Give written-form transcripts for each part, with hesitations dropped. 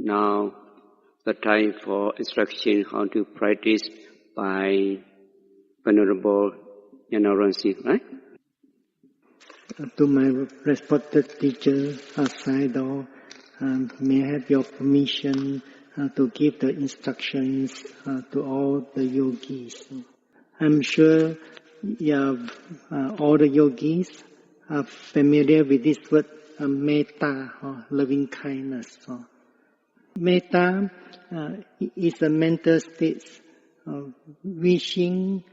Now, the time for instruction how to practice by Venerable Nyanaramsi, right? To my respected teacher, Sayadaw, may I have your permission to give the instructions to all the yogis. I'm sure all the yogis are familiar with this word, metta, or loving kindness. Metta is a mental state wishing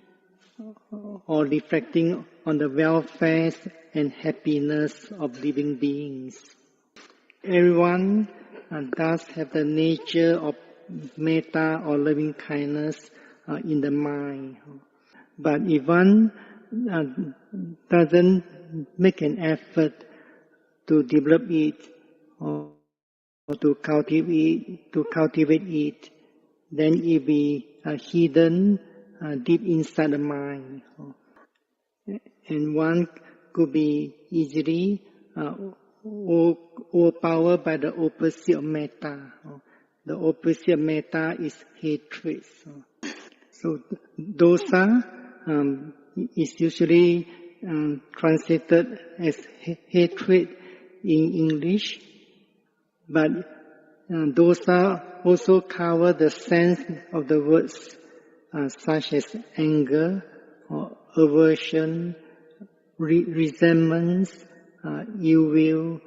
or reflecting on the welfare and happiness of living beings. Everyone does have the nature of metta or loving kindness in the mind. But if one doesn't make an effort to develop it or to cultivate it, then it will be hidden deep inside the mind. And one could be easily overpowered by the opposite of metta. The opposite of metta is hatred. So dosa is usually translated as hatred in English, but dosa also cover the sense of the words such as anger, or aversion, resentment, ill will,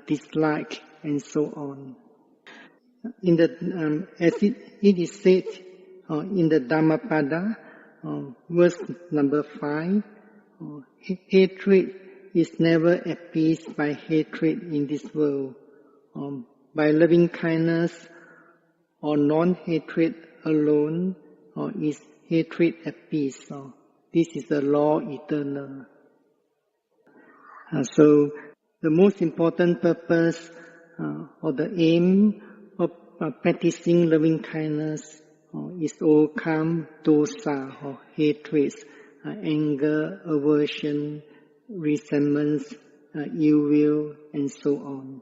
dislike, and so on. In the as it is said in the Dhammapada, verse number 5, hatred is never appeased by hatred in this world. By loving kindness or non-hatred alone, is hatred appeased. This is the law eternal. So the most important purpose or the aim of practicing loving kindness is to overcome dosa or hatred, anger, aversion, resentment, ill will, and so on.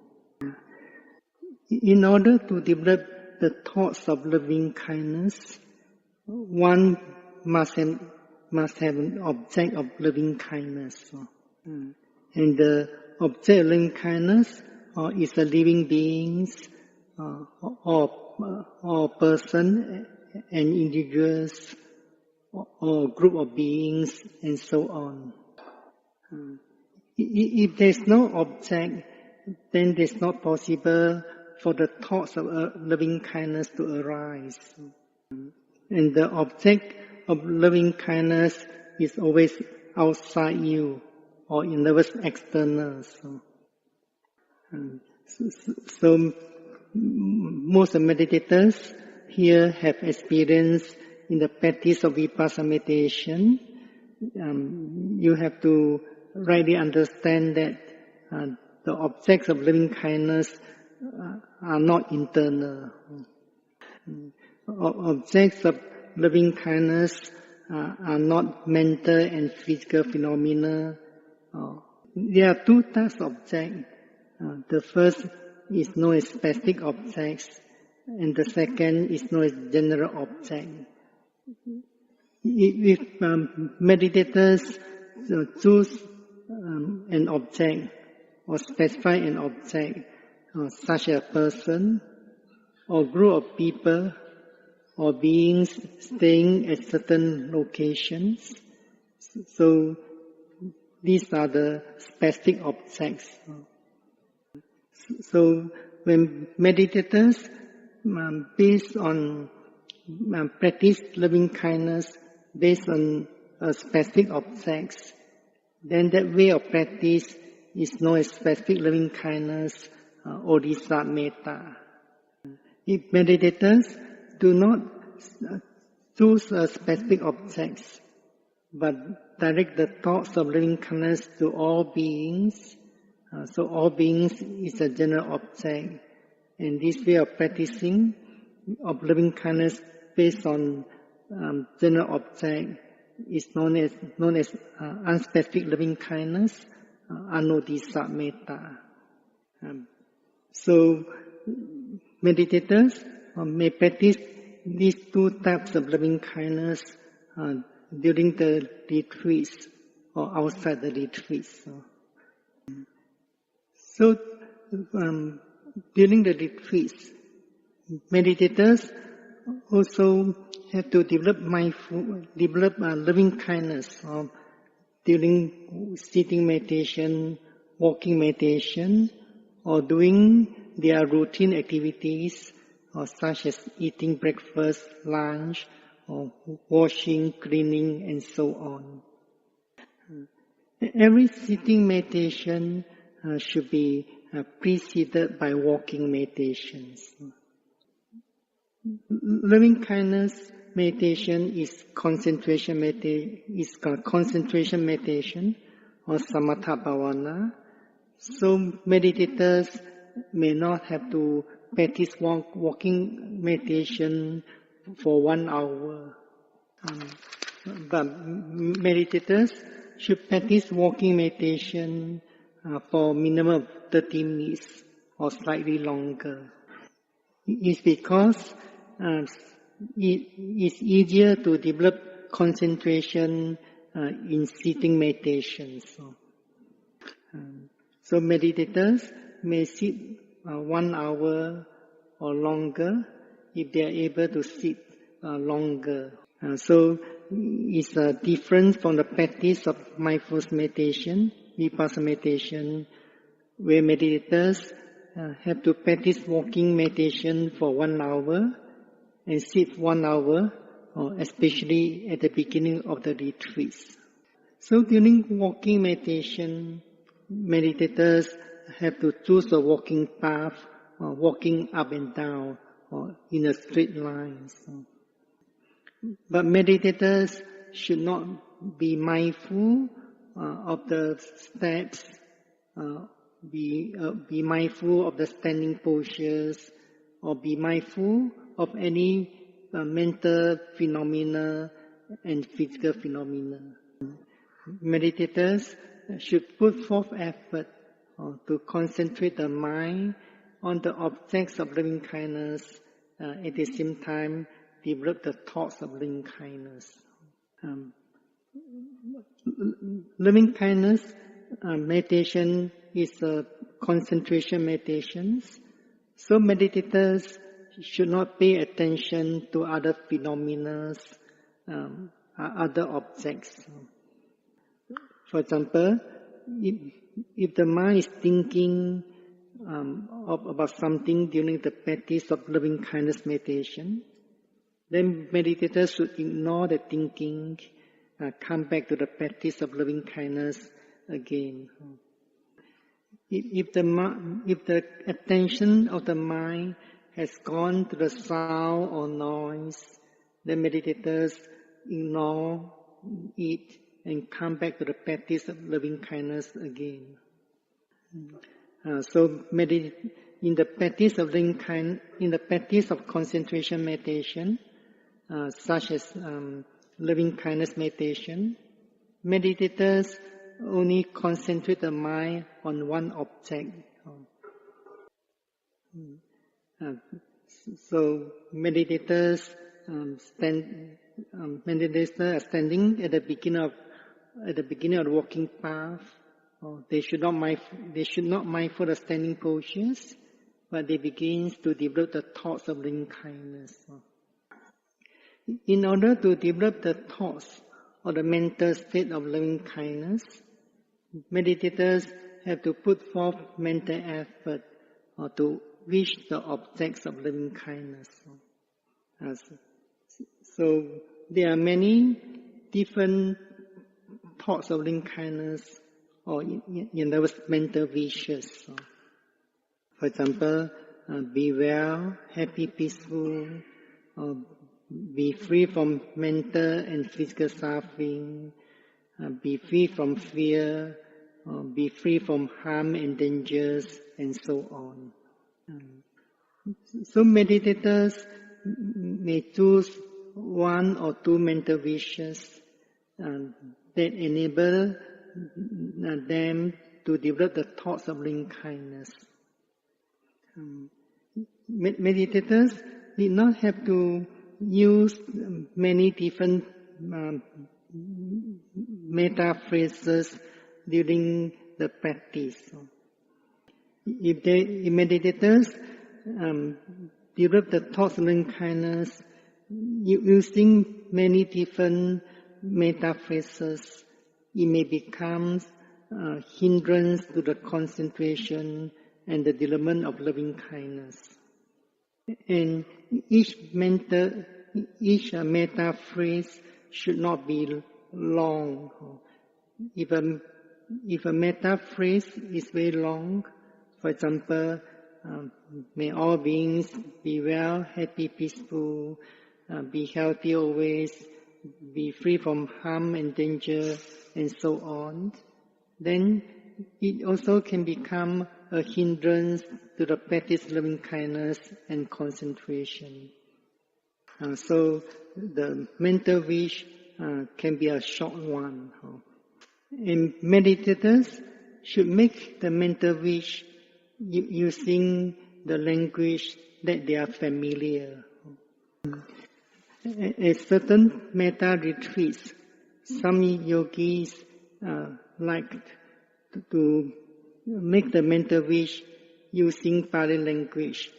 In order to develop the thoughts of loving kindness, one must have an object of loving kindness. And the object of loving kindness is a living beings or person and individuals or group of beings and so on. If there's no object, then it's not possible for the thoughts of loving kindness to arise. And the object of loving kindness is always outside you, or in other words, external. So most meditators here have experience in the practice of vipassana meditation. You have to rightly understand that the objects of loving kindness are not internal. Objects of loving kindness are not mental and physical phenomena. There are two types of objects. The first is known as specific objects, and the second is known as general object. If meditators choose an object or specify an object, such as a person or group of people or beings staying at certain locations, so these are the specific objects. So when meditators based on practice loving kindness based on specific objects, then that way of practice is known as specific loving kindness, odisa metta. If meditators do not choose specific objects, but direct the thoughts of loving kindness to all beings, so all beings is a general object, and this way of practicing of loving kindness based on general object is known as unspecific loving kindness, anodisa metta. So Meditators may practice these two types of loving kindness during the retreats or outside the retreats. So during the retreats, meditators also have to develop loving kindness during sitting meditation, walking meditation, or doing their routine activities, such as eating breakfast, lunch, or washing, cleaning, and so on. Every sitting meditation should be preceded by walking meditations. Loving kindness meditation is concentration meditation or samatha bhavana. So meditators may not have to practice walking meditation for 1 hour. But meditators should practice walking meditation for minimum of 30 minutes or slightly longer. It's because it's easier to develop concentration in sitting meditations. So meditators may sit 1 hour or longer if they are able to sit longer. So it's different from the practice of mindfulness meditation, vipassana meditation, where meditators have to practice walking meditation for 1 hour and sit 1 hour, especially at the beginning of the retreats. So during walking meditation, meditators have to choose a walking path, walking up and down, or in a straight line. But meditators should not be mindful of the steps, be mindful of the standing postures, or be mindful of any mental phenomena and physical phenomena. Meditators should put forth effort to concentrate the mind on the objects of loving kindness, at the same time develop the thoughts of loving kindness. Loving kindness meditation is a concentration meditation. So meditators should not pay attention to other phenomena, other objects. For example, if the mind is thinking about something during the practice of loving kindness meditation, then meditators should ignore the thinking, come back to the practice of loving kindness again. If the attention of the mind has gone to the sound or noise, then meditators ignore it and come back to the practice of loving kindness again. So in the practice of concentration meditation, such as loving kindness meditation, meditators only concentrate the mind on one object. So meditators are standing at the beginning of the walking path. They should not mindful the standing postures, but they begin to develop the thoughts of loving kindness. In order to develop the thoughts or the mental state of loving kindness, meditators have to put forth mental effort to reach the objects of loving kindness. So there are many different thoughts of loving kindness, or in other words, mental wishes. For example, be well, happy, peaceful, be free from mental and physical suffering, be free from fear, be free from harm and dangers, and so on. So meditators may choose 1 or 2 mental wishes that enable them to develop the thoughts of loving kindness. meditators did not have to use many different metta phrases during the practice. If meditators develop the thoughts of loving kindness using many different metta phrases, it may become a hindrance to the concentration and the development of loving kindness. And each metta phrase should not be long. If a metta phrase is very long, for example, may all beings be well, happy, peaceful, be healthy always, be free from harm and danger, and so on, then it also can become a hindrance to the practice of loving kindness and concentration. So the mental wish can be a short one. And meditators should make the mental wish using the language that they are familiar. At certain metta retreats, some yogis like to make the mental wish using Pali language.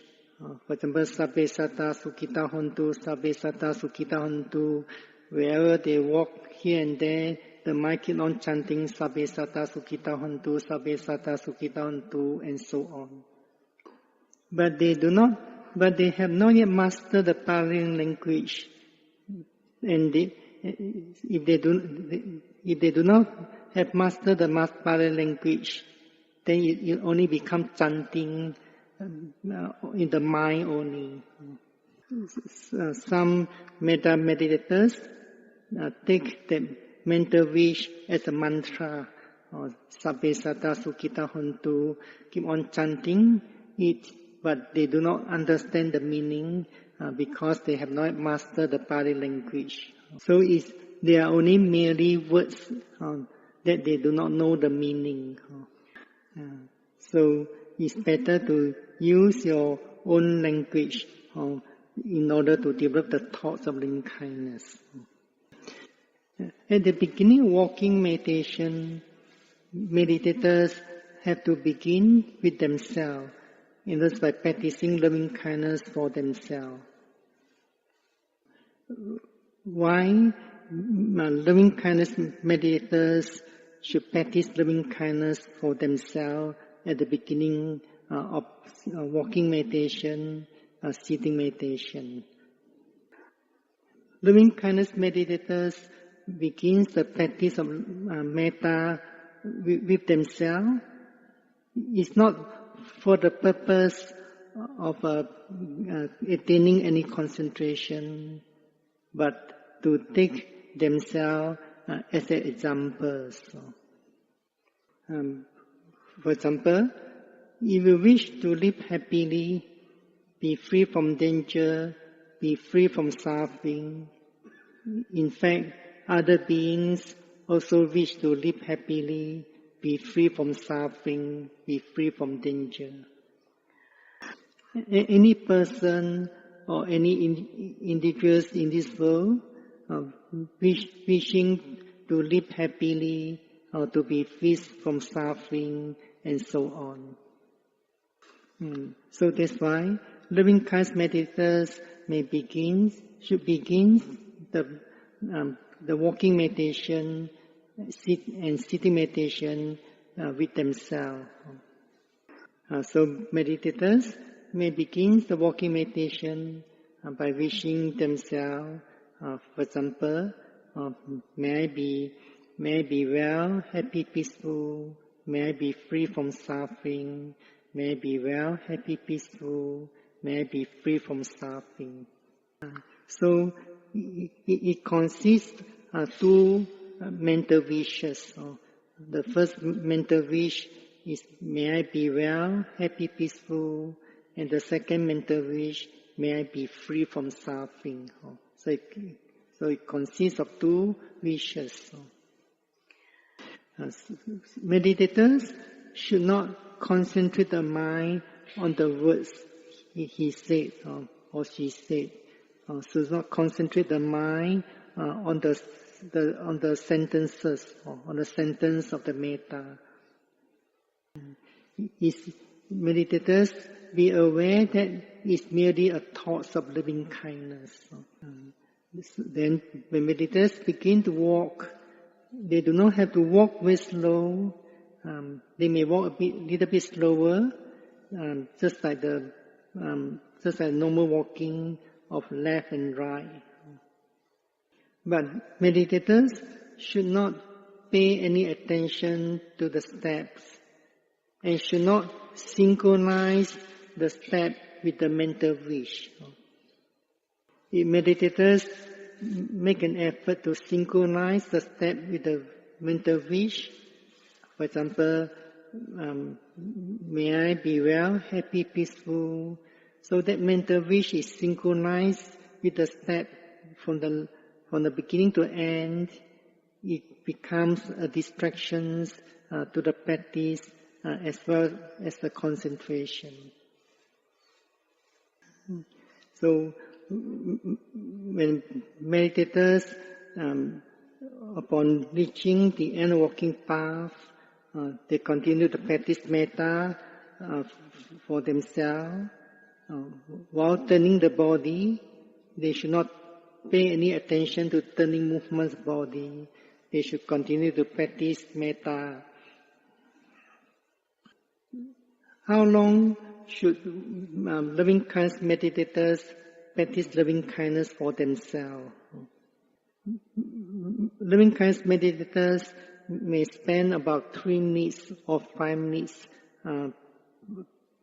For example, Sabbe Satta Sukhita Hontu, Sabbe Satta Sukhita Hontu. Wherever they walk here and there, the mind keep on chanting Sabbe Satta Sukhita Hontu, Sabbe Satta Sukhita Hontu, and so on. But they have not yet mastered the Pali language. And if they do not have mastered the Pali language, then it only becomes chanting in the mind only. Some meditators take the mental wish as a mantra, or Sabbe Satta Sukhita Hontu, keep on chanting it, but they do not understand the meaning because they have not mastered the Pali language. So they are only merely words that they do not know the meaning. So it's better to use your own language in order to develop the thoughts of loving kindness. At the beginning of walking meditation, meditators have to begin with themselves, and that's by practicing loving kindness for themselves. Why loving kindness meditators should practice loving kindness for themselves at the beginning of walking meditation, sitting meditation? Loving kindness meditators begins the practice of metta with themselves. It's not for the purpose of attaining any concentration, but to take themselves as examples. For example, if you wish to live happily, be free from danger, be free from suffering. In fact, other beings also wish to live happily, be free from suffering, be free from danger. Any person or any individuals in this world wishing to live happily or to be free from suffering and so on. So that's why loving kindness meditators should begin the walking meditation and sitting meditation with themselves. So meditators may begin the walking meditation by wishing themselves, for example, may I be well, happy, peaceful, may I be free from suffering, may I be well, happy, peaceful, may I be free from suffering. So it consists of two mental wishes. The first mental wish is, may I be well, happy, peaceful, and the second mental wish, may I be free from suffering. So it consists of two wishes. Meditators should not concentrate the mind on the words he said or she said. So not concentrate the mind on the sentences or on the sentence of the metta. Meditators be aware that it's merely a thought of loving kindness. Then when meditators begin to walk, they do not have to walk very slow. They may walk little bit slower, just like normal walking of left and right. But meditators should not pay any attention to the steps and should not synchronize the step with the mental wish. If meditators make an effort to synchronize the step with the mental wish, for example, may I be well, happy, peaceful, so that mental wish is synchronized with the step from the beginning to end, it becomes a distraction to the practice as well as the concentration. So when meditators, upon reaching the end walking path, they continue to practice metta for themselves. While turning the body, they should not pay any attention to turning movements of body. They should continue to practice metta. How long should loving kindness meditators practice loving kindness for themselves? Loving kindness meditators may spend about 3 minutes or 5 minutes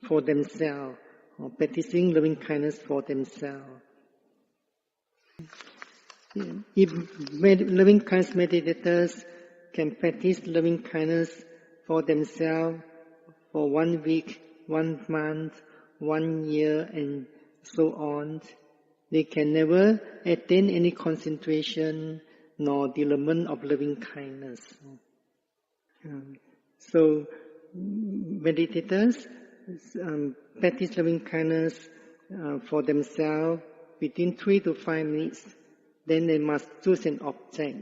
for themselves, or practicing loving kindness for themselves. If loving kindness meditators can practice loving kindness for themselves for 1 week, 1 month, 1 year, and so on, they can never attain any concentration nor development of loving kindness. So, meditators practice loving kindness for themselves within 3 to 5 minutes. Then they must choose an object.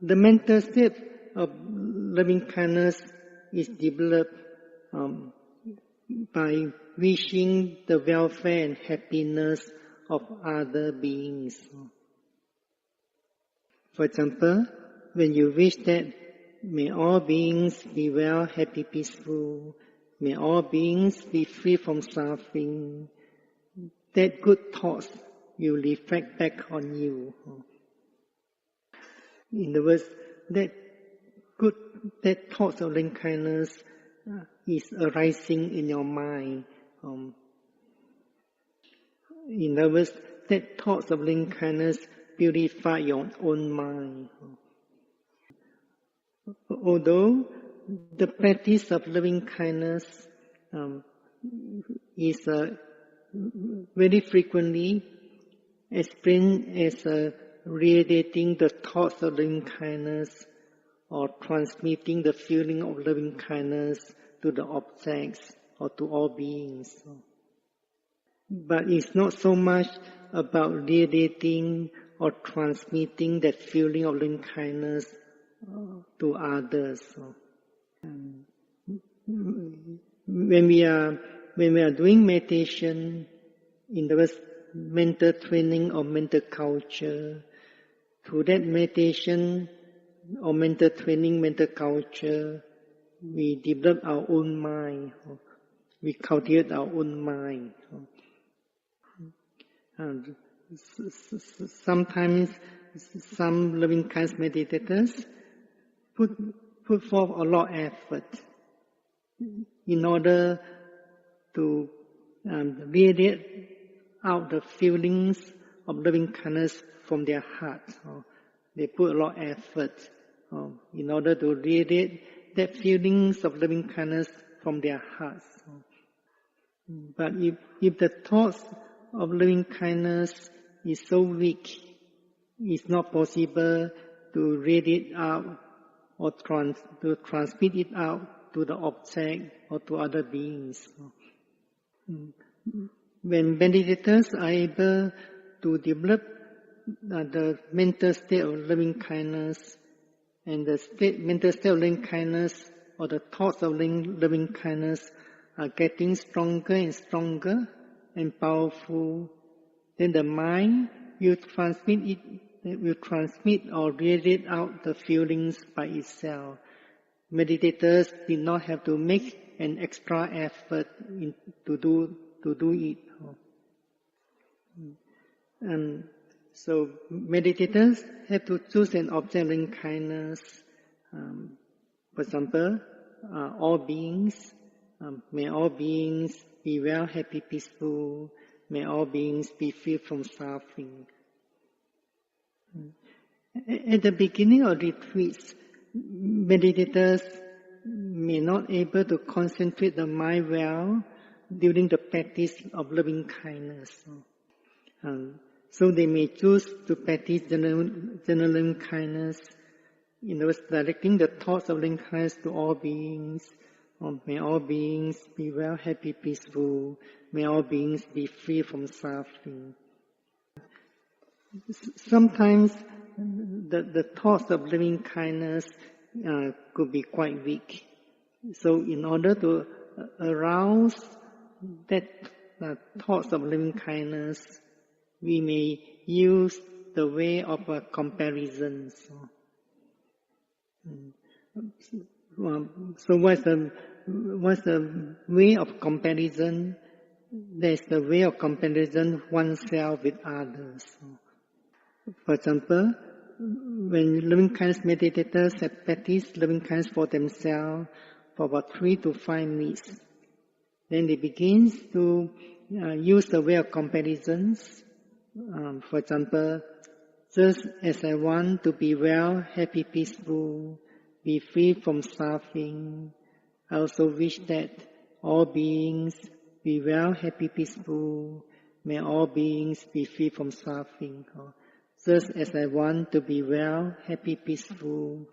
The mental state of loving kindness is developed by wishing the welfare and happiness of other beings. For example, when you wish that may all beings be well, happy, peaceful, may all beings be free from suffering, that good thoughts will reflect back on you. In other words, that thoughts of loving kindness is arising in your mind. In other words, that thoughts of loving kindness purify your own mind. Although the practice of loving kindness is very frequently explained as radiating the thoughts of loving kindness or transmitting the feeling of loving kindness to the objects or to all beings. But it's not so much about radiating or transmitting that feeling of loving kindness to others. When we are doing meditation, in the mental training or mental culture, through that meditation or mental training, mental culture, we develop our own mind. We cultivate our own mind. Sometimes some loving kindness meditators put forth a lot of effort in order to radiate out the feelings of loving kindness from their heart. They put a lot of effort in order to radiate that feelings of loving kindness from their hearts. But if the thoughts of loving kindness is so weak, it's not possible to radiate out or to transmit it out to the object or to other beings. When meditators are able to develop the mental state of loving kindness, and the mental state of loving kindness or the thoughts of loving kindness are getting stronger and stronger and powerful, then the mind will transmit or radiate out the feelings by itself. Meditators did not have to make an extra effort to do it. And so meditators have to choose an object of loving kindness. For example, all beings. May all beings be well, happy, peaceful. May all beings be free from suffering. At the beginning of retreats, meditators may not able to concentrate the mind well during the practice of loving kindness. So they may choose to practice general loving kindness, in other words, directing the thoughts of loving kindness to all beings. May all beings be well, happy, peaceful. May all beings be free from suffering. Sometimes the thoughts of loving kindness could be quite weak. So in order to arouse that thoughts of loving kindness, we may use the way of comparisons. So what's the way of comparison? There's the way of comparison oneself with others. For example, when loving kindness meditators have practiced loving kindness for themselves for about 3 to 5 minutes, then they begin to use the way of comparisons. For example, just as I want to be well, happy, peaceful, be free from suffering, I also wish that all beings be well, happy, peaceful. May all beings be free from suffering. Just as I want to be well, happy, peaceful,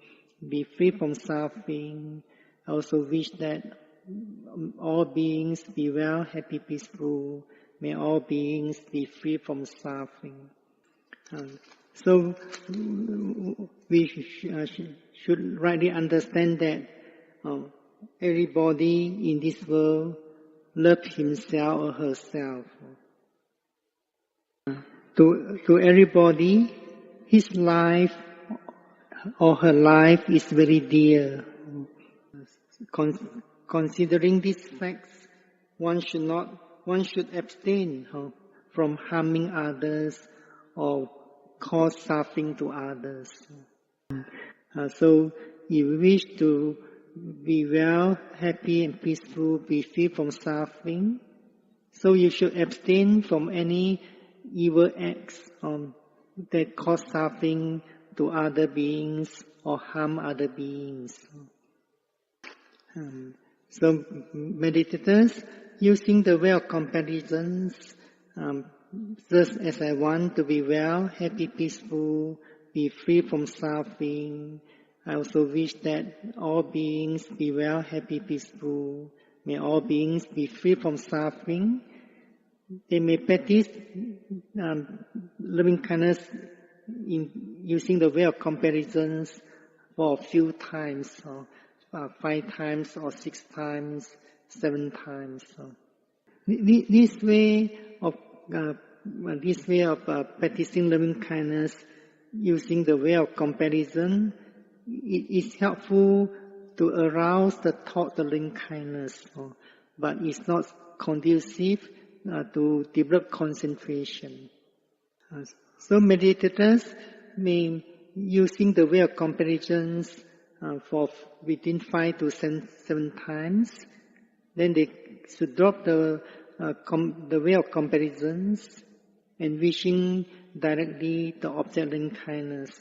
be free from suffering, I also wish that all beings be well, happy, peaceful. May all beings be free from suffering. So we should rightly understand that everybody in this world loves himself or herself. To everybody, his life or her life is very dear. Considering these facts, one should abstain from harming others or cause suffering to others. So if you wish to be well, happy and peaceful, be free from suffering, so you should abstain from any evil acts that cause suffering to other beings or harm other beings. So meditators, using the way of comparisons, just as I want to be well, happy, peaceful, be free from suffering, I also wish that all beings be well, happy, peaceful. May all beings be free from suffering. They may practice loving kindness in using the way of comparisons for a few times, 5 times or 6 times, 7 times. This way of practicing loving kindness using the way of comparison, it is helpful to arouse the thought of loving kindness, but it's not conducive to develop concentration. So meditators may using the way of comparisons for within 5 to 7 times, then they should drop the way of comparisons and wishing directly the object of loving kindness.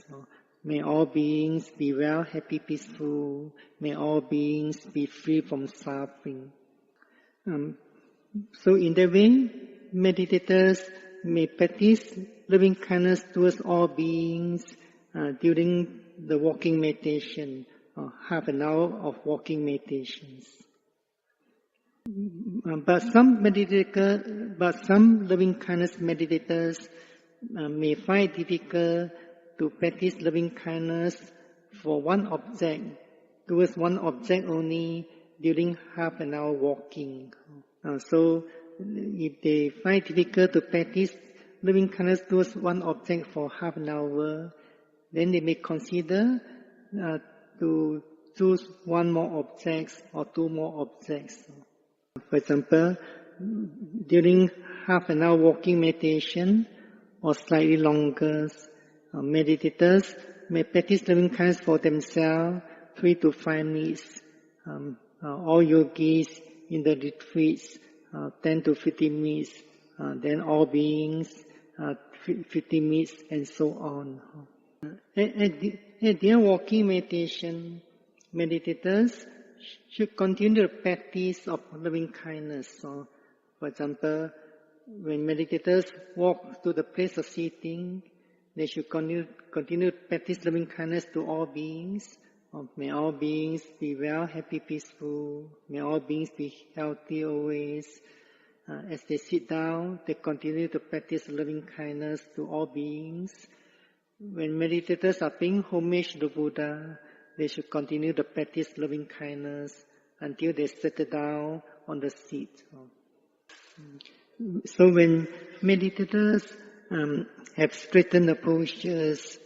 May all beings be well, happy, peaceful. May all beings be free from suffering. So in that way, meditators may practice loving kindness towards all beings during the walking meditation half an hour of walking meditations. But some loving kindness meditators may find it difficult to practice loving kindness for one object, towards one object only during half an hour walking. So if they find it difficult to practice loving kindness towards one object for half an hour, then they may consider to choose one more object or two more objects. For example, during half an hour walking meditation or slightly longer, meditators may practice loving kindness for themselves 3 to 5 minutes. All yogis in the retreats 10 to 15 minutes, then all beings 15 minutes, and so on. At their walking meditation, meditators should continue the practice of loving kindness. So, for example, when meditators walk to the place of sitting, they should continue to practice loving kindness to all beings. May all beings be well, happy, peaceful. May all beings be healthy always. As they sit down, they continue to practice loving kindness to all beings. When meditators are paying homage to Buddha, they should continue to practice loving kindness until they settle down on the seat. So when meditators have straightened the postures,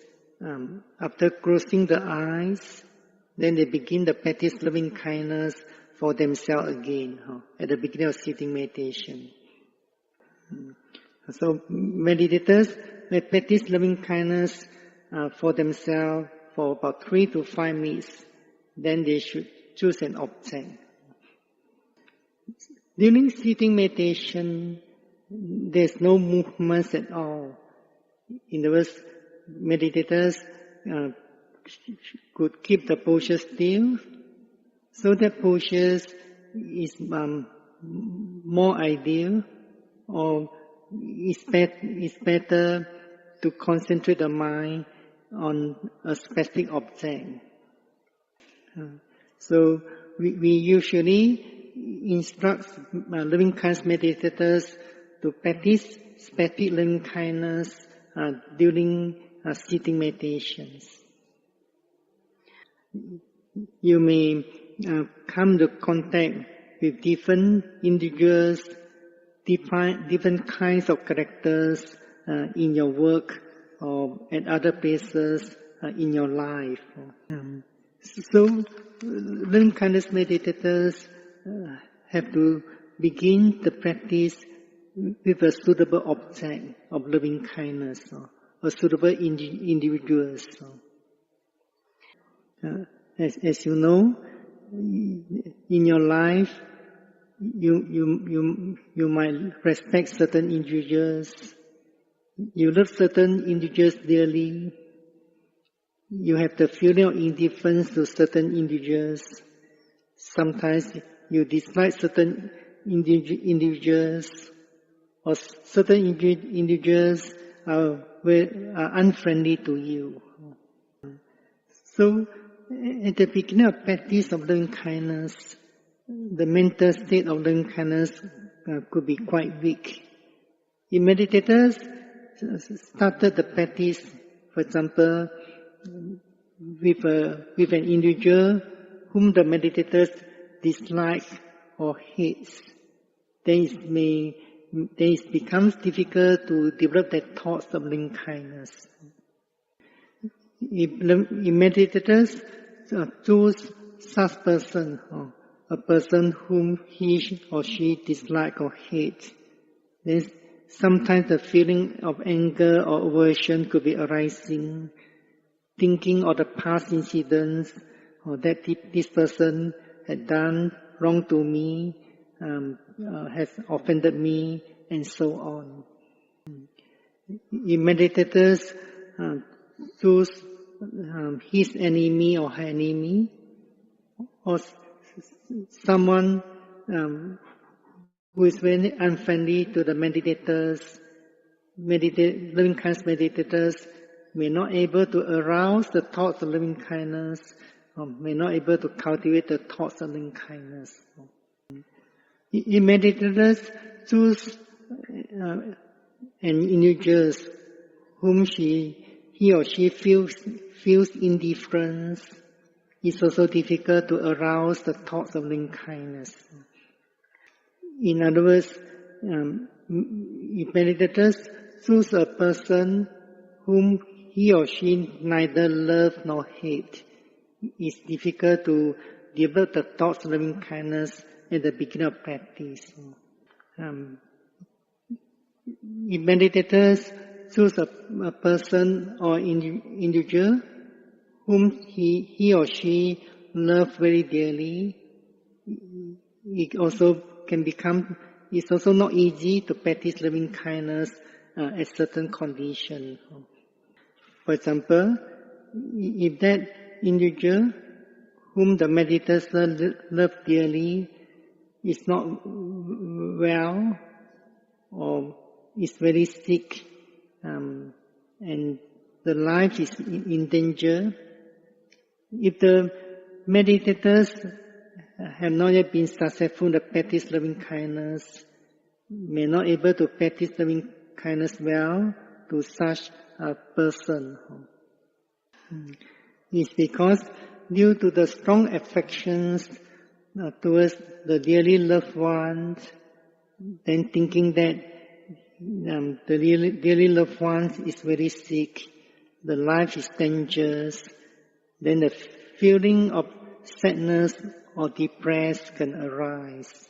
after closing the eyes, then they begin to practice loving kindness for themselves again at the beginning of sitting meditation. So meditators may practice loving kindness for themselves for about 3 to 5 minutes. Then they should choose an object. During sitting meditation, there's no movements at all. In other words, meditators could keep the posture still, so that posture is more ideal, or it's better to concentrate the mind on a specific object. So we usually instruct loving kindness meditators to practice specific loving kindness during sitting meditations. You may come to contact with different individuals, different kinds of characters in your work or at other places in your life. So, loving kindness meditators have to begin the practice with a suitable object of loving kindness or suitable individuals. As you know, in your life, you might respect certain individuals. You love certain individuals dearly. You have the feeling of indifference to certain individuals. Sometimes you dislike certain individuals, or certain individuals are unfriendly to you. So, at the beginning of practice of loving kindness, the mental state of loving kindness could be quite weak. If meditators started the practice, for example, with an individual whom the meditators dislike or hate, then it becomes difficult to develop that thoughts of loving kindness. If meditators choose such person, a person whom he or she dislike or hate, then sometimes the feeling of anger or aversion could be arising, thinking of the past incidents, or that this person had done wrong to me, has offended me, and so on. If meditators choose his enemy or her enemy, or someone who is very unfriendly to the meditators, loving kindness meditators may not able to arouse the thoughts of loving kindness may not able to cultivate the thoughts of loving kindness. If meditators choose an individual whom he or she feels indifference, it's also difficult to arouse the thoughts of loving kindness. In other words, if meditators choose a person whom he or she neither love nor hate, it's difficult to develop the thoughts of loving kindness at the beginning of practice. If meditators choose a person or individual whom he or she love very dearly, it's also not easy to practice loving kindness at certain conditions. For example, if that individual whom the meditators love dearly is not well or is very sick, and the life is in danger, if the meditators have not yet been successful to practice loving kindness, may not able to practice loving kindness well to such a person. It's because due to the strong affections towards the dearly loved ones, then thinking that the dearly loved ones is very sick, the life is dangerous, then the feeling of sadness or depressed can arise.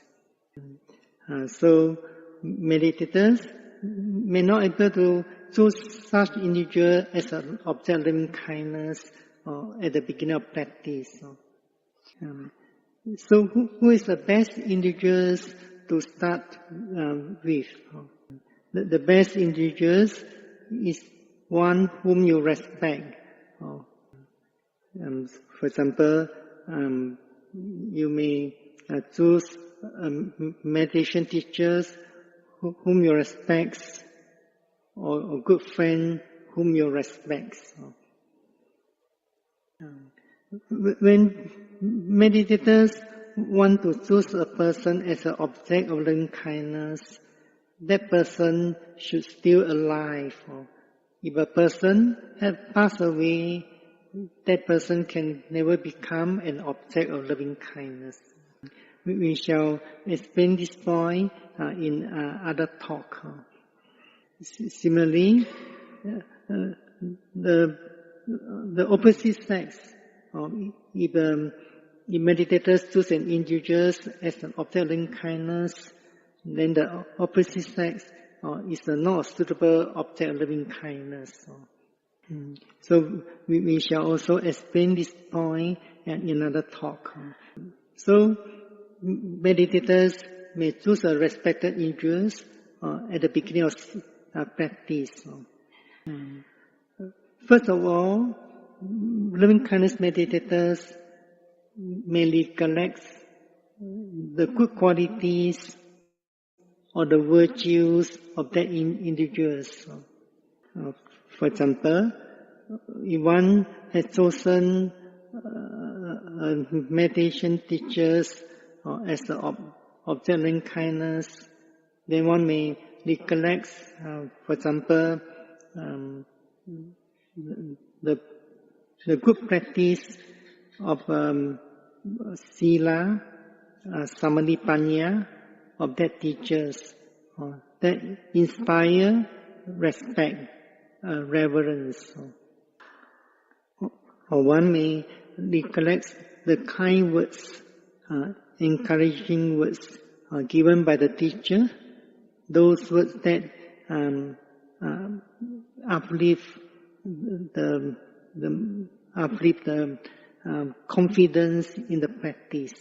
So meditators may not able to choose such individual as an object of loving kindness at the beginning of practice. So who is the best individuals to start with? The best individuals is one whom you respect. For example, you may choose meditation teachers whom you respect, or a good friend whom you respect. When meditators want to choose a person as an object of loving kindness, that person should still alive. If a person has passed away, that person can never become an object of loving kindness. We shall explain this point in other talk. Similarly, the opposite sex, if meditators choose an individual as an object of loving kindness, then the opposite sex is not a suitable object of loving kindness. So we shall also explain this point in another talk. So meditators may choose a respected individual at the beginning of practice. First of all, loving kindness meditators may recollect the good qualities or the virtues of that individuals. For example, if one has chosen meditation teachers as the object of loving kindness, then one may recollect, for example, the good practice of sila, samadhi-panya of that teachers that inspire respect, reverence. Or one may recollect the kind words, encouraging words given by the teacher, those words that uplift the confidence in the practice.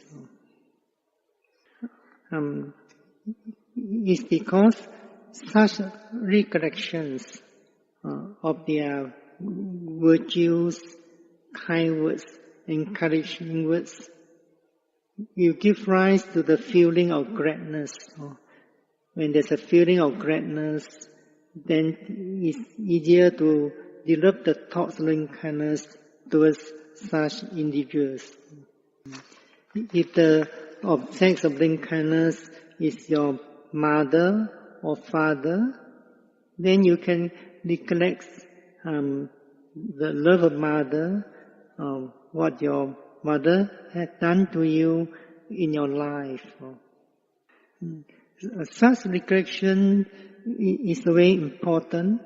It's because such recollections of their virtues, kind words, encouraging words, will give rise to the feeling of gladness. When there's a feeling of gladness, then it's easier to develop the thoughts of loving kindness towards such individuals. If the objects of loving kindness is your mother or father, then you can recollect the love of mother, what your mother had done to you in your life. Such recollection is very important.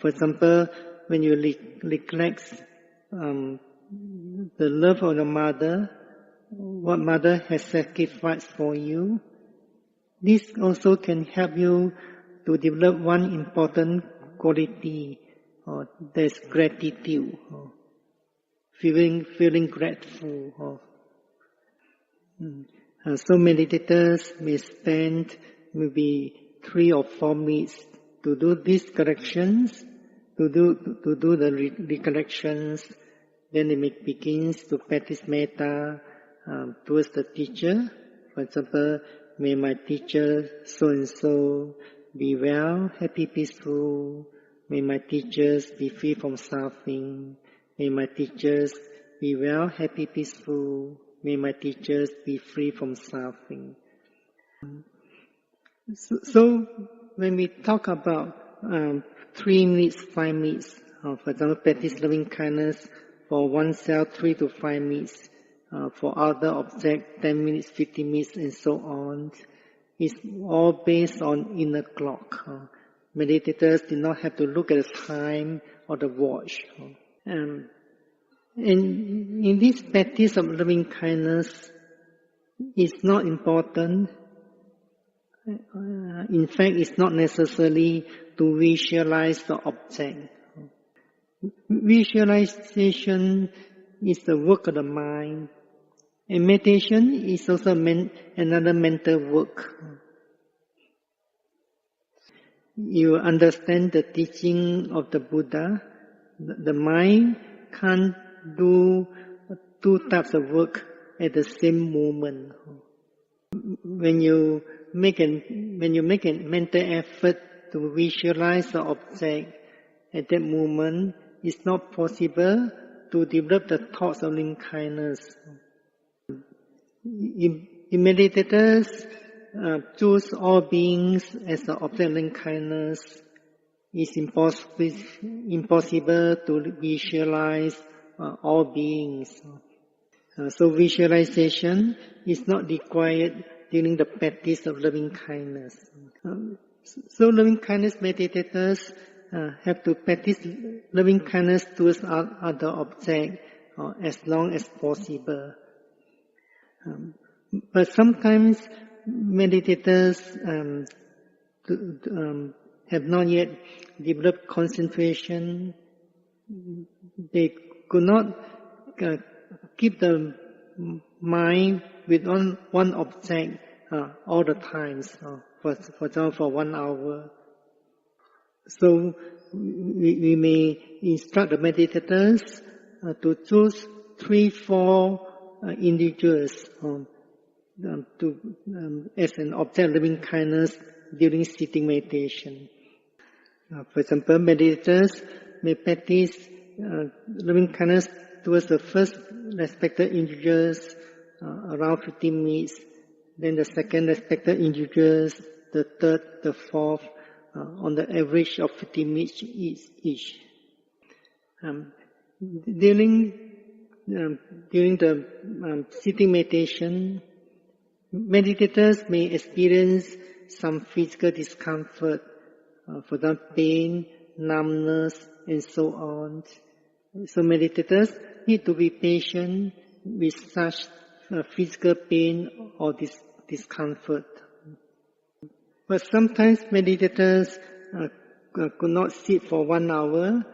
For example, when you recollect the love of your mother, what mother has sacrificed for you, this also can help you to develop one important quality, that's gratitude, feeling grateful. So meditators may spend maybe 3 or 4 minutes to do these corrections, to do the recollections. Then they may begin to practice metta towards the teacher. For example, may my teacher so and so be well, happy, peaceful. May my teachers be free from suffering. May my teachers be well, happy, peaceful. May my teachers be free from suffering. So when we talk about 3 minutes, 5 minutes, for example, practice loving kindness for oneself 3 to 5 minutes, for other object 10 minutes, 15 minutes, and so on, it's all based on inner clock. Meditators do not have to look at the time or the watch. And in this practice of loving kindness, it's not important. In fact, it's not necessary to visualize the object. Visualization is the work of the mind, and meditation is also another mental work. You understand the teaching of the Buddha. The mind can't do 2 types of work at the same moment. When you make a mental effort to visualize the object at that moment, it's not possible to develop the thoughts of loving kindness. If meditators choose all beings as the object of loving kindness, it's impossible to visualize all beings. So visualization is not required during the practice of loving kindness. So loving kindness meditators have to practice loving kindness towards other objects as long as possible. But sometimes meditators have not yet developed concentration. They could not keep the mind with one object all the times, for example, for 1 hour. So we may instruct the meditators to choose 3, 4 individuals as an object of loving kindness during sitting meditation. For example, meditators may practice loving kindness towards the first respected individuals around 15 minutes, then the second respected individuals, the third, the fourth, on the average of 15 minutes each. During the sitting meditation, meditators may experience some physical discomfort, for example, pain, numbness, and so on. So meditators need to be patient with such physical pain or discomfort. But sometimes meditators could not sit for 1 hour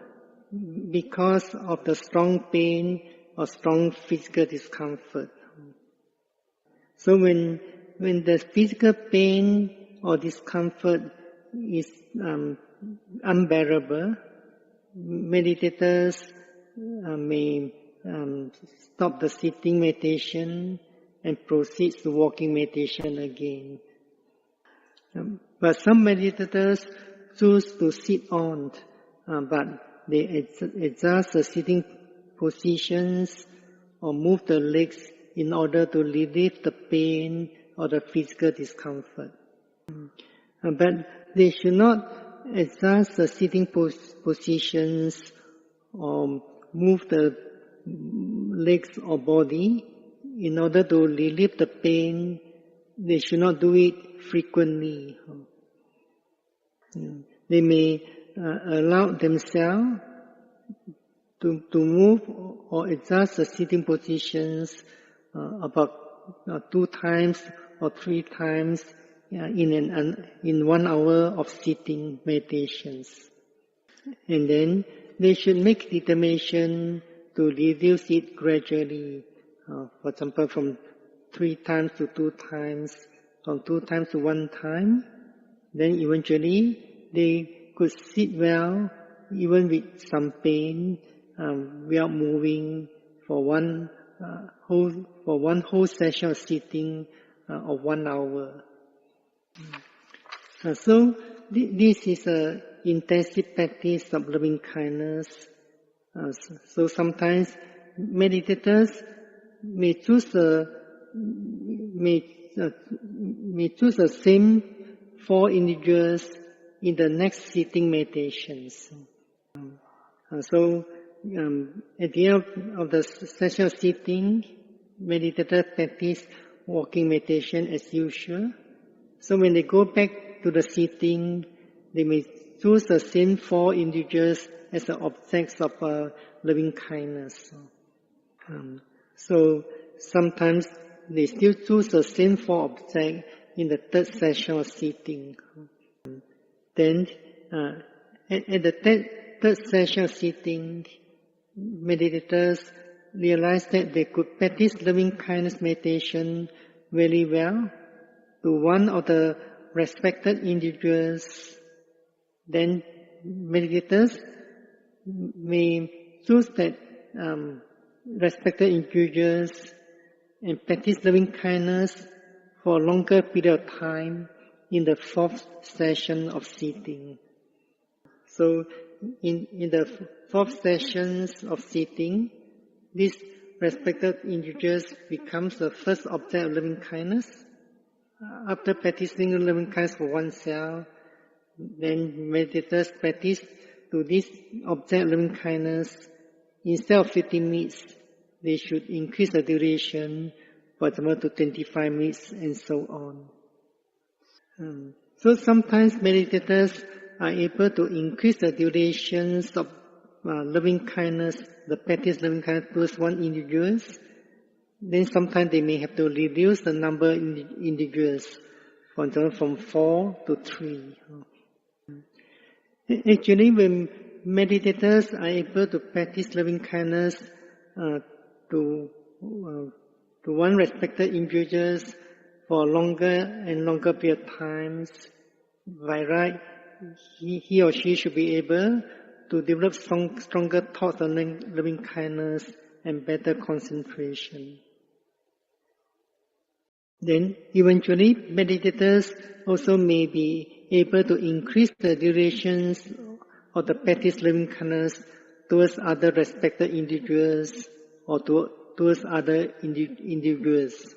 because of the strong pain or strong physical discomfort. So when the physical pain or discomfort is unbearable, meditators may stop the sitting meditation and proceed to walking meditation again. But some meditators choose to sit on, but they adjust the sitting positions or move the legs in order to relieve the pain or the physical discomfort. But they should not adjust the sitting positions or move the legs or body in order to relieve the pain. They should not do it frequently. They may allow themselves to move or adjust the sitting positions about 2 times or 3 times in 1 hour of sitting meditations. And then they should make determination to reduce it gradually. For example, from 3 times to 2 times, from 2 times to 1 time. Then eventually they could sit well, even with some pain, without moving for one whole session of sitting of 1 hour. So this is an intensive practice of loving kindness. So sometimes meditators may choose the same 4 individuals in the next sitting meditations. So at the end of the session of sitting, meditators practice walking meditation as usual. So when they go back to the sitting, they may choose the same 4 individuals as the objects of loving kindness. So sometimes they still choose the same 4 objects in the 3rd session of sitting. Then at the 3rd session of sitting, meditators realize that they could practice loving kindness meditation very well to one of the respected individuals. Then meditators may choose that respected individuals and practice loving kindness for a longer period of time in the 4th session of sitting. So in the 4th sessions of sitting, these respected individuals becomes the first object of loving kindness. After practicing loving kindness for oneself, then meditators practice to this object of loving kindness. Instead of 15 minutes, they should increase the duration, for example, to 25 minutes and so on. So sometimes meditators are able to increase the durations of loving kindness, the practice loving kindness towards one individuals. Then sometimes they may have to reduce the number of individuals, for example, from 4 to 3. Actually, when meditators are able to practice loving kindness to one respected individuals for longer and longer period of times, by right, he or she should be able to develop stronger thoughts on loving kindness and better concentration. Then eventually meditators also may be able to increase the durations of the practice loving kindness towards other respected individuals or towards other individuals.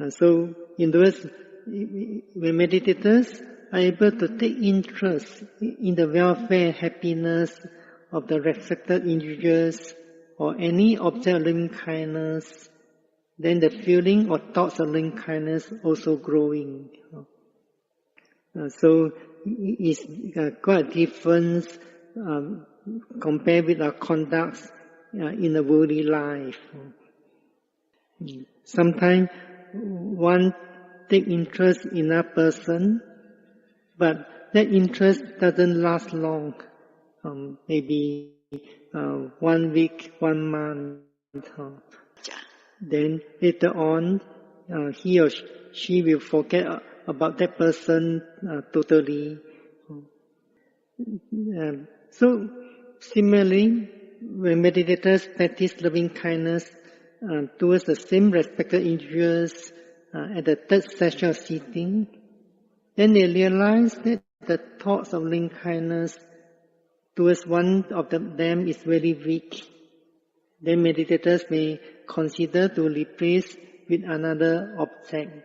So in other words, when meditators are able to take interest in the welfare and happiness of the respected individuals or any object of loving kindness, then the feeling or thoughts of loving kindness also growing. So it's quite a difference compared with our conduct in the worldly life. Sometimes one take interest in a person, but that interest doesn't last long. Maybe 1 week, 1 month. Then later on, he or she will forget about that person totally. So similarly, when meditators practice loving kindness towards the same respected individuals at the 3rd session of sitting, then they realize that the thoughts of loving kindness towards one of them is very weak, then meditators may consider to replace with another object.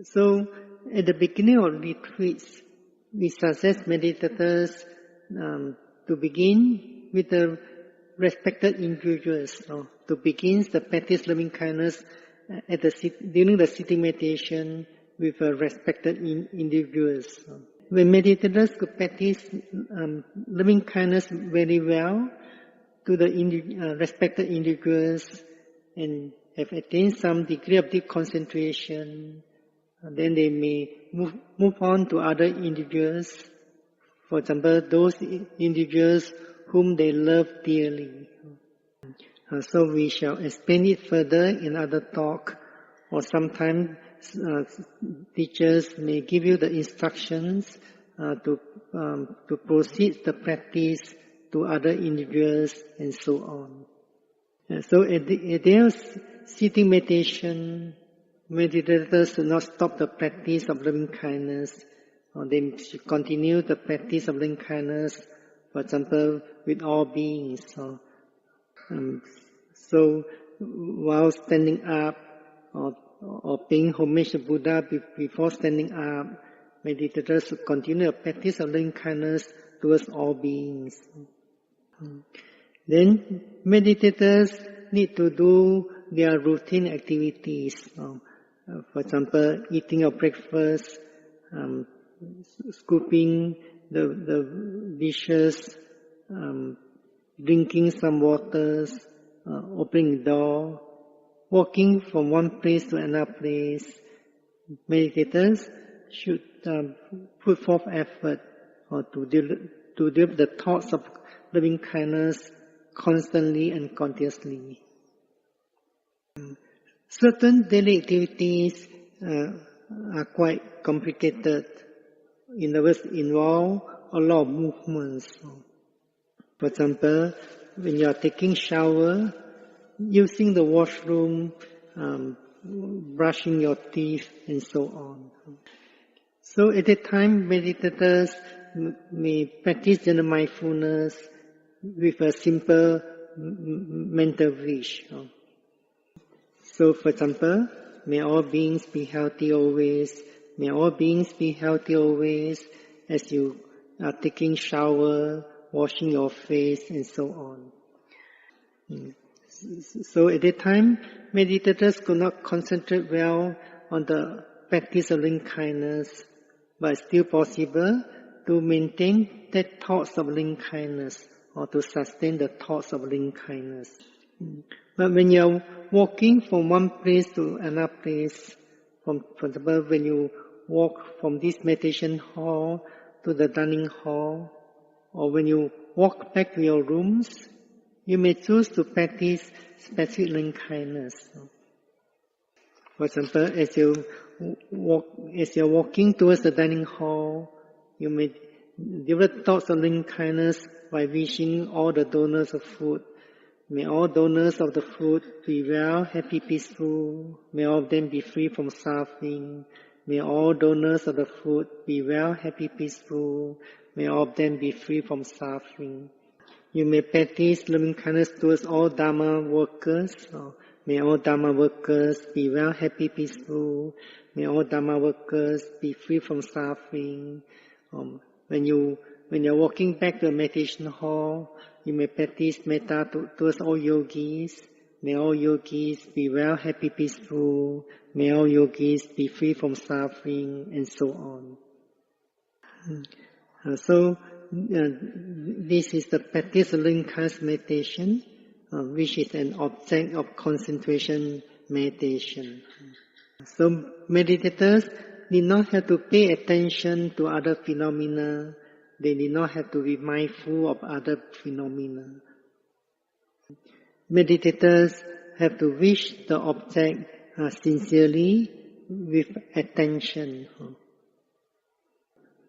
So, at the beginning of retreats, we suggest meditators to begin with the respected individuals, to begin the practice loving kindness during the sitting meditation with respected individuals. When meditators could practice loving kindness very well to the respected individuals and have attained some degree of deep concentration, then they may move on to other individuals. For example, those individuals whom they love dearly. So we shall explain it further in other talk, or sometimes teachers may give you the instructions to proceed the practice to other individuals and so on. So at their sitting meditation, meditators should not stop the practice of loving kindness, or they should continue the practice of loving kindness, for example, with all beings. So while standing up or paying homage to Buddha before standing up, meditators should continue the practice of loving kindness towards all beings. Then meditators need to do their routine activities. For example, eating your breakfast, scooping the dishes, drinking some waters, opening the door, walking from one place to another place. Meditators should put forth effort to develop the thoughts of loving kindness constantly and continuously. Certain daily activities are quite complicated. In other words, involve a lot of movements. For example, when you are taking shower, using the washroom, brushing your teeth, and so on. So at that time, meditators may practice general mindfulness with a simple mental wish. So, for example, may all beings be healthy always. May all beings be healthy always as you are taking shower, washing your face, and so on. So at that time, meditators could not concentrate well on the practice of loving kindness, but it's still possible to maintain that thoughts of loving kindness or to sustain the thoughts of loving kindness. But when you're walking from one place to another place, for example, when you walk from this meditation hall to the dining hall, or when you walk back to your rooms, you may choose to practice specific loving kindness. For example, as you're walking towards the dining hall, you may develop thoughts of loving kindness by wishing all the donors of food. May all donors of the food be well, happy, peaceful. May all of them be free from suffering. May all donors of the food be well, happy, peaceful. May all of them be free from suffering. You may practice loving kindness towards all Dharma workers. May all Dharma workers be well, happy, peaceful. May all Dharma workers be free from suffering. When you're walking back to the meditation hall, you may practice metta towards all yogis. May all yogis be well, happy, peaceful. May all yogis be free from suffering, and so on. This is the practice of loving kindness meditation, which is an object of concentration meditation. So meditators need not have to pay attention to other phenomena. They need not have to be mindful of other phenomena. Meditators have to wish the object sincerely with attention.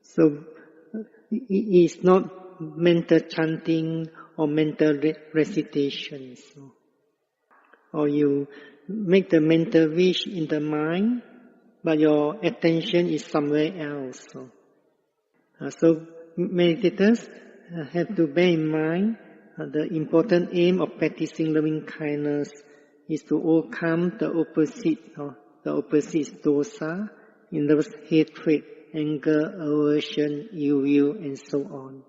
So it is not mental chanting or mental recitations. Or you make the mental wish in the mind, but your attention is somewhere else. So meditators have to bear in mind the important aim of practicing loving kindness is to overcome the opposite dosa, in other words, hatred, anger, aversion, ill will, and so on.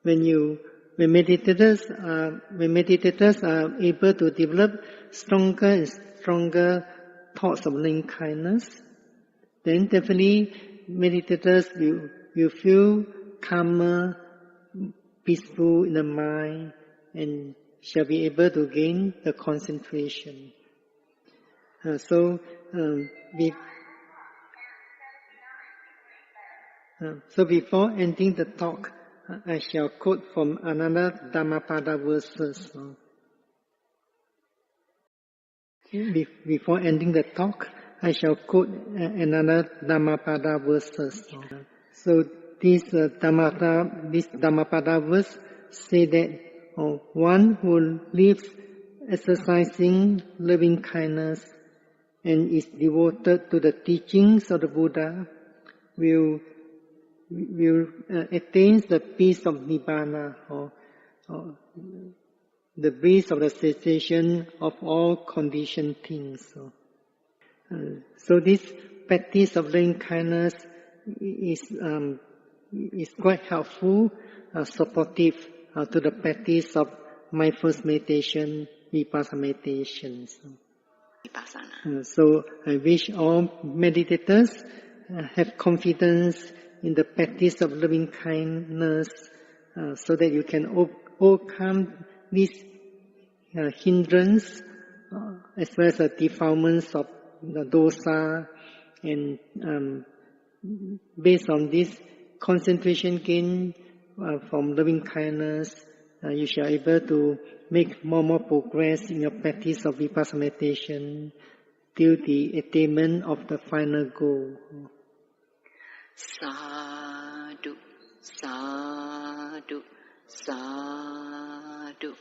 When meditators are able to develop stronger and stronger thoughts of loving kindness, then definitely meditators will feel calmer, peaceful in the mind, and shall be able to gain the concentration. So before ending the talk, I shall quote from another Dhammapada verses. Before ending the talk, I shall quote another Dhammapada verses. So this Dhammapada verse say that one who lives exercising loving kindness and is devoted to the teachings of the Buddha will attain the peace of Nibbana, or the bliss of the cessation of all conditioned things. So this practice of loving kindness is quite helpful, supportive to the practice of mindfulness meditation, vipassana meditation. So I wish all meditators have confidence in the practice of loving kindness, so that you can overcome this hindrance as well as the defilements of the dosa, and based on this concentration gain from loving kindness, you shall be able to make more progress in your practice of vipassana meditation till the attainment of the final goal. Sadhu, sadhu, sadhu.